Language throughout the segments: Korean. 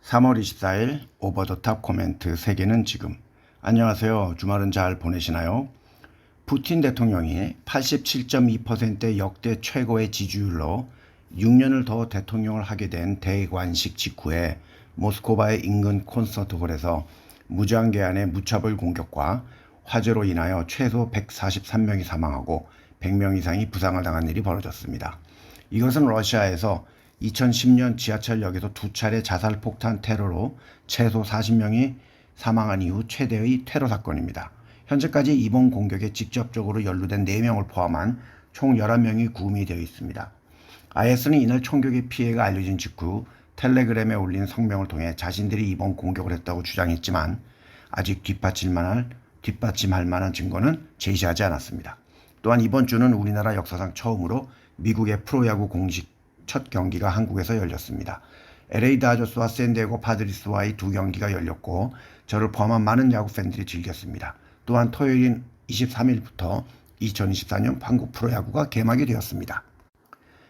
3월 24일 오버 더 탑 코멘트 세계는 지금. 안녕하세요. 주말은 잘 보내시나요? 푸틴 대통령이 87.2%의 역대 최고의 지지율로 6년을 더 대통령을 하게 된 대관식 직후에 모스크바의 인근 콘서트홀에서 무장계안의 무차별 공격과 화재로 인하여 최소 143명이 사망하고 100명 이상이 부상을 당한 일이 벌어졌습니다. 이것은 러시아에서 2010년 지하철역에서 두 차례 자살폭탄 테러로 최소 40명이 사망한 이후 최대의 테러 사건입니다. 현재까지 이번 공격에 직접적으로 연루된 4명을 포함한 총 11명이 구금이 되어 있습니다. IS는 이날 총격의 피해가 알려진 직후 텔레그램에 올린 성명을 통해 자신들이 이번 공격을 했다고 주장했지만 아직 뒷받침할 만한 증거는 제시하지 않았습니다. 또한 이번 주는 우리나라 역사상 처음으로 미국의 프로야구 공식 첫 경기가 한국에서 열렸습니다. LA 다저스와 샌디에고 파드리스와의 두 경기가 열렸고 저를 포함한 많은 야구 팬들이 즐겼습니다. 또한 토요일인 23일부터 2024년 한국 프로야구가 개막이 되었습니다.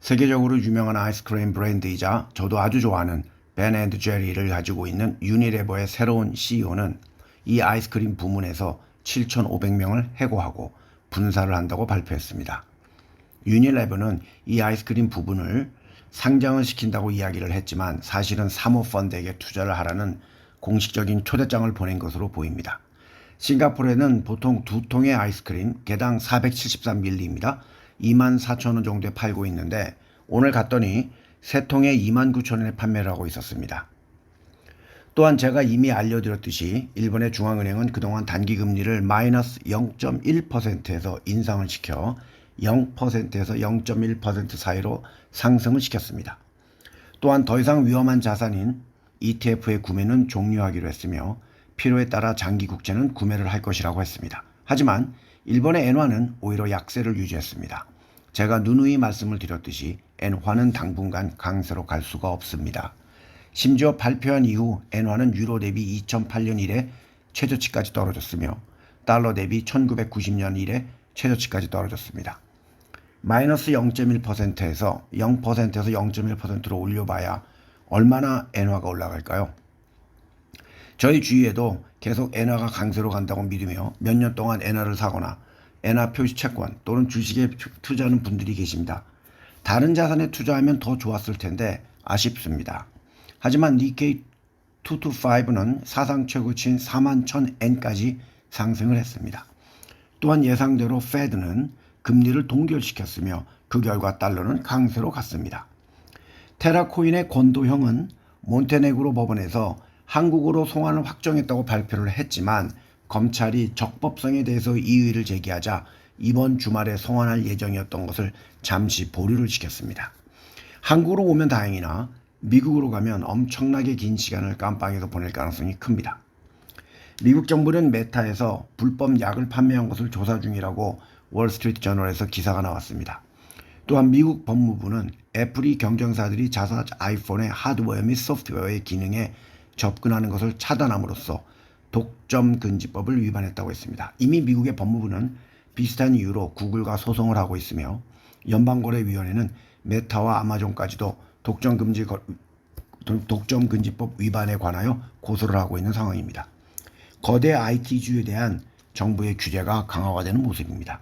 세계적으로 유명한 아이스크림 브랜드이자 저도 아주 좋아하는 벤 앤드 제리를 가지고 있는 유니레버의 새로운 CEO는 이 아이스크림 부문에서 7,500명을 해고하고 분사를 한다고 발표했습니다. 유니레버는 이 아이스크림 부분을 상장을 시킨다고 이야기를 했지만 사실은 사모펀드에게 투자를 하라는 공식적인 초대장을 보낸 것으로 보입니다. 싱가포르에는 보통 두 통의 아이스크림 개당 473ml입니다. 24,000원 정도에 팔고 있는데 오늘 갔더니 세 통에 29,000원에 판매를 하고 있었습니다. 또한 제가 이미 알려드렸듯이 일본의 중앙은행은 그동안 단기금리를 마이너스 0.1%에서 인상을 시켜 0%에서 0.1% 사이로 상승을 시켰습니다. 또한 더 이상 위험한 자산인 ETF의 구매는 종료하기로 했으며 필요에 따라 장기 국채는 구매를 할 것이라고 했습니다. 하지만 일본의 엔화는 오히려 약세를 유지했습니다. 제가 누누이 말씀을 드렸듯이 엔화는 당분간 강세로 갈 수가 없습니다. 심지어 발표한 이후 엔화는 유로 대비 2008년 이래 최저치까지 떨어졌으며 달러 대비 1990년 이래 최저치까지 떨어졌습니다. 마이너스 0.1%에서 0%에서 0.1%로 올려봐야 얼마나 엔화가 올라갈까요? 저희 주위에도 계속 엔화가 강세로 간다고 믿으며 몇 년 동안 엔화를 사거나 엔화 표시 채권 또는 주식에 투자하는 분들이 계십니다. 다른 자산에 투자하면 더 좋았을 텐데 아쉽습니다. 하지만 니케이 225는 사상 최고치인 41,000엔까지 상승을 했습니다. 또한 예상대로 페드는 금리를 동결시켰으며 그 결과 달러는 강세로 갔습니다. 테라코인의 권도형은 몬테네그로 법원에서 한국으로 송환을 확정했다고 발표를 했지만 검찰이 적법성에 대해서 이의를 제기하자 이번 주말에 송환할 예정이었던 것을 잠시 보류를 시켰습니다. 한국으로 오면 다행이나 미국으로 가면 엄청나게 긴 시간을 깜빵에서 보낼 가능성이 큽니다. 미국 정부는 메타에서 불법 약을 판매한 것을 조사 중이라고 월스트리트 저널에서 기사가 나왔습니다. 또한 미국 법무부는 애플이 경쟁사들이 자사 아이폰의 하드웨어 및 소프트웨어의 기능에 접근하는 것을 차단함으로써 독점금지법을 위반했다고 했습니다. 이미 미국의 법무부는 비슷한 이유로 구글과 소송을 하고 있으며 연방거래위원회는 메타와 아마존까지도 독점금지법 위반에 관하여 고소를 하고 있는 상황입니다. 거대 IT주에 대한 정부의 규제가 강화가 되는 모습입니다.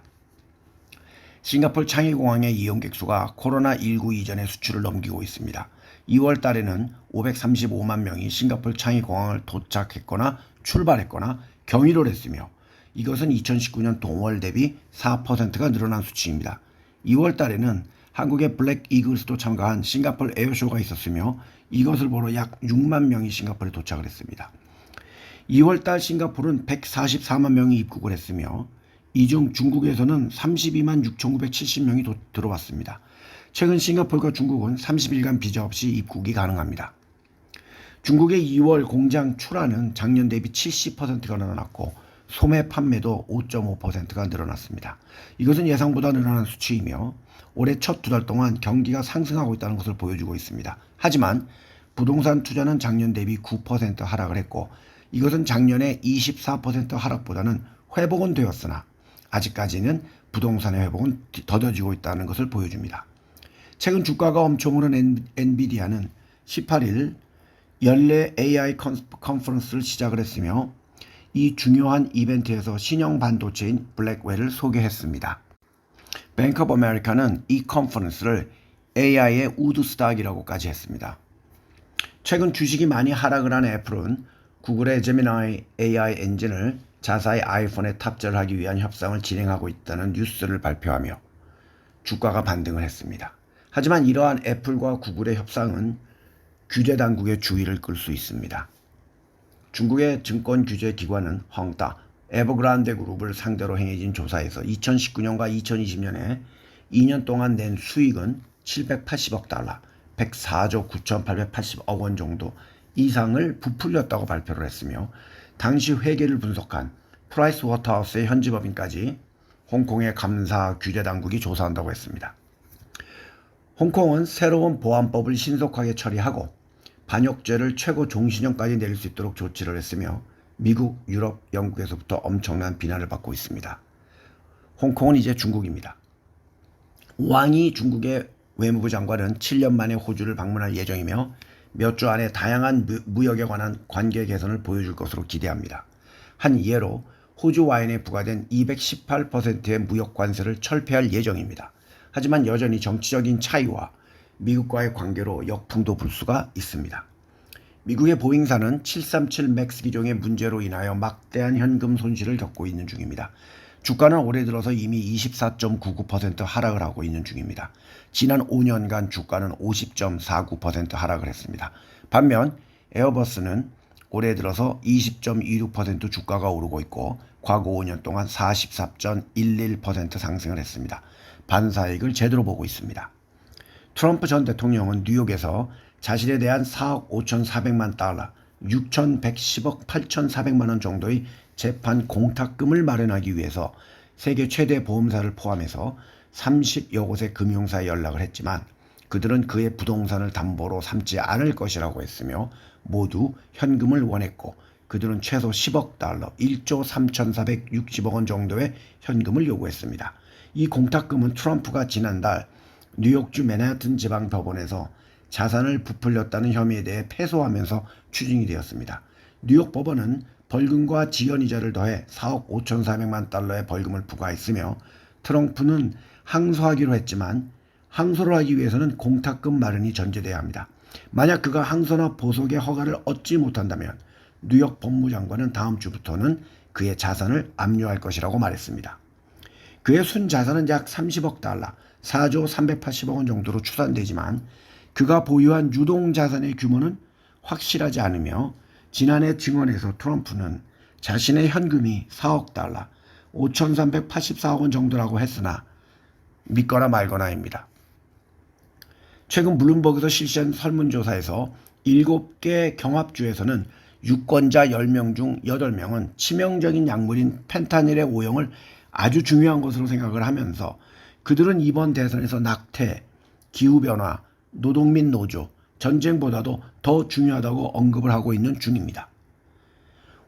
싱가포르 창의공항의 이용객 수가 코로나19 이전의 수치를 넘기고 있습니다. 2월 달에는 535만 명이 싱가포르 창의공항을 도착했거나 출발했거나 경유를 했으며 이것은 2019년 동월 대비 4%가 늘어난 수치입니다. 2월 달에는 한국의 블랙 이글스도 참가한 싱가포르 에어쇼가 있었으며 이것을 보러 약 6만 명이 싱가포르에 도착을 했습니다. 2월 달 싱가포르는 144만 명이 입국을 했으며 이 중 중국에서는 32만 6,970명이 들어왔습니다. 최근 싱가포르과 중국은 30일간 비자 없이 입국이 가능합니다. 중국의 2월 공장 출하는 작년 대비 70%가 늘어났고 소매 판매도 5.5%가 늘어났습니다. 이것은 예상보다 늘어난 수치이며 올해 첫 두 달 동안 경기가 상승하고 있다는 것을 보여주고 있습니다. 하지만 부동산 투자는 작년 대비 9% 하락을 했고 이것은 작년의 24% 하락보다는 회복은 되었으나 아직까지는 부동산의 회복은 더뎌지고 있다는 것을 보여줍니다. 최근 주가가 엄청 오른 엔비디아는 18일 연례 AI 컨퍼런스를 시작을 했으며 이 중요한 이벤트에서 신형 반도체인 블랙웰을 소개했습니다. 뱅크 오브 아메리카는 이 컨퍼런스를 AI의 우드스탁이라고까지 했습니다. 최근 주식이 많이 하락을 한 애플은 구글의 제미나이 AI 엔진을 자사의 아이폰에 탑재를 하기 위한 협상을 진행하고 있다는 뉴스를 발표하며 주가가 반등을 했습니다. 하지만 이러한 애플과 구글의 협상은 규제 당국의 주의를 끌 수 있습니다. 중국의 증권규제기관은 헝다 에버그란데 그룹을 상대로 행해진 조사에서 2019년과 2020년에 2년 동안 낸 수익은 780억 달러, 104조 9,880억 원 정도 이상을 부풀렸다고 발표를 했으며 당시 회계를 분석한 프라이스 워터하우스의 현지법인까지 홍콩의 감사 규제 당국이 조사한다고 했습니다. 홍콩은 새로운 보안법을 신속하게 처리하고 반역죄를 최고 종신형까지 내릴 수 있도록 조치를 했으며 미국, 유럽, 영국에서부터 엄청난 비난을 받고 있습니다. 홍콩은 이제 중국입니다. 왕이 중국의 외무부 장관은 7년 만에 호주를 방문할 예정이며 몇 주 안에 다양한 무역에 관한 관계 개선을 보여줄 것으로 기대합니다. 한 예로 호주 와인에 부과된 218%의 무역 관세를 철폐할 예정입니다. 하지만 여전히 정치적인 차이와 미국과의 관계로 역풍도 불 수가 있습니다. 미국의 보잉사는 737 맥스 기종의 문제로 인하여 막대한 현금 손실을 겪고 있는 중입니다. 주가는 올해 들어서 이미 24.99% 하락을 하고 있는 중입니다. 지난 5년간 주가는 50.49% 하락을 했습니다. 반면 에어버스는 올해 들어서 20.26% 주가가 오르고 있고 과거 5년 동안 44.11% 상승을 했습니다. 반사이익을 제대로 보고 있습니다. 트럼프 전 대통령은 뉴욕에서 자신에 대한 4억 5,400만 달러, 6,110억 8,400만 원 정도의 재판 공탁금을 마련하기 위해서 세계 최대 보험사를 포함해서 30여 곳의 금융사에 연락을 했지만 그들은 그의 부동산을 담보로 삼지 않을 것이라고 했으며 모두 현금을 원했고 그들은 최소 10억 달러, 1조 3,460억 원 정도의 현금을 요구했습니다. 이 공탁금은 트럼프가 지난달 뉴욕주 맨해튼 지방법원에서 자산을 부풀렸다는 혐의에 대해 패소하면서 추진이 되었습니다. 뉴욕 법원은 벌금과 지연이자를 더해 4억 5,400만 달러의 벌금을 부과했으며 트럼프는 항소하기로 했지만 항소를 하기 위해서는 공탁금 마련이 전제돼야 합니다. 만약 그가 항소나 보석의 허가를 얻지 못한다면 뉴욕 법무장관은 다음 주부터는 그의 자산을 압류할 것이라고 말했습니다. 그의 순자산은 약 30억 달러, 4조 380억 원 정도로 추산되지만 그가 보유한 유동자산의 규모는 확실하지 않으며 지난해 증언에서 트럼프는 자신의 현금이 4억 달러, 5,384억 원 정도라고 했으나 믿거나 말거나입니다. 최근 블룸버그에서 실시한 설문조사에서 7개 경합주에서는 유권자 10명 중 8명은 치명적인 약물인 펜타닐의 오용을 아주 중요한 것으로 생각을 하면서 그들은 이번 대선에서 낙태, 기후변화, 노동 및 노조, 전쟁보다도 더 중요하다고 언급을 하고 있는 중입니다.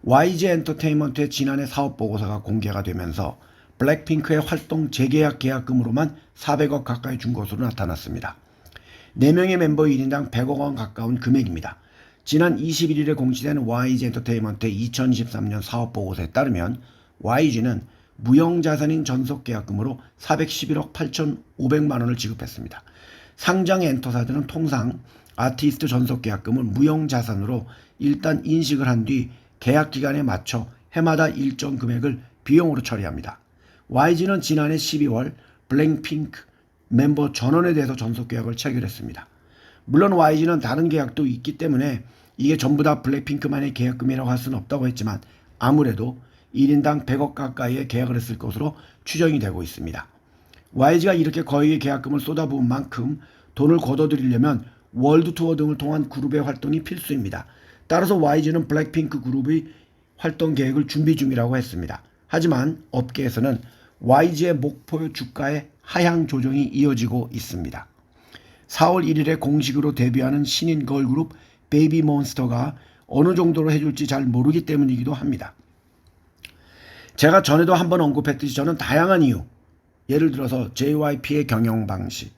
YG 엔터테인먼트의 지난해 사업보고서가 공개가 되면서 블랙핑크의 활동 재계약 계약금으로만 400억 가까이 준 것으로 나타났습니다. 4명의 멤버 1인당 100억 원 가까운 금액입니다. 지난 21일에 공시된 YG 엔터테인먼트의 2023년 사업보고서에 따르면 YG는 무형자산인 전속계약금으로 411억 8,500만 원을 지급했습니다. 상장 엔터사들은 통상 아티스트 전속계약금을 무형자산으로 일단 인식을 한 뒤 계약기간에 맞춰 해마다 일정 금액을 비용으로 처리합니다. YG는 지난해 12월 블랙핑크 멤버 전원에 대해서 전속계약을 체결했습니다. 물론 YG는 다른 계약도 있기 때문에 이게 전부 다 블랙핑크만의 계약금이라고 할 수는 없다고 했지만 아무래도 1인당 100억 가까이의 계약을 했을 것으로 추정이 되고 있습니다. YG가 이렇게 거액의 계약금을 쏟아부은 만큼 돈을 걷어들이려면 월드투어 등을 통한 그룹의 활동이 필수입니다. 따라서 YG는 블랙핑크 그룹의 활동 계획을 준비 중이라고 했습니다. 하지만 업계에서는 YG의 목표 주가의 하향 조정이 이어지고 있습니다. 4월 1일에 공식으로 데뷔하는 신인 걸그룹 베이비몬스터가 어느 정도로 해줄지 잘 모르기 때문이기도 합니다. 제가 전에도 한번 언급했듯이 저는 다양한 이유, 예를 들어서 JYP의 경영 방식,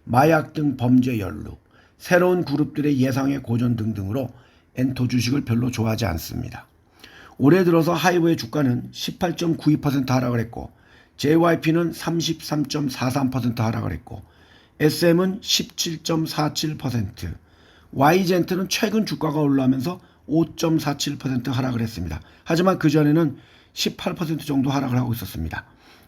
마약 등 범죄 연루, 새로운 그룹들의 예상의 고전 등등으로 엔터 주식을 별로 좋아하지 않습니다. 올해 들어서 하이브의 주가는 18.92% 하락을 했고 JYP는 33.43% 하락을 했고 SM은 17.47%, Y젠트는 최근 주가가 올라오면서 5.47% 하락을 했습니다. 하지만 그전에는 18% 정도 하락을 하고 있었습니다.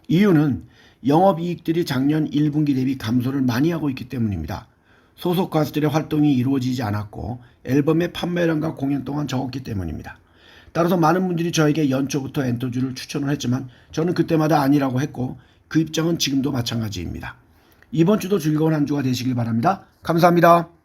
이유는 영업이익들이 작년 1분기 대비 감소를 많이 하고 있기 때문입니다. 소속 가수들의 활동이 이루어지지 않았고 앨범의 판매량과 공연 동안 적었기 때문입니다. 따라서 많은 분들이 저에게 연초부터 엔터주를 추천을 했지만 저는 그때마다 아니라고 했고 그 입장은 지금도 마찬가지입니다. 이번 주도 즐거운 한 주가 되시길 바랍니다. 감사합니다.